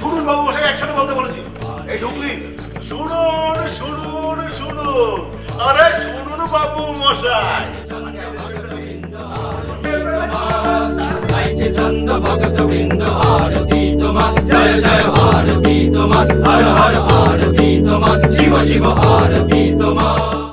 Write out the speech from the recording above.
শুনুন বাবু মশাই, একসাথে বলতে বলেছি। এই ঢুকলি, শুনুন শুনুন শুনুন, আরে শুনুন বাবু মশাই। চন্দ ভগত বৃন্দ আরতি তোমার, জয় জয় আরতি তোমার, হর হর।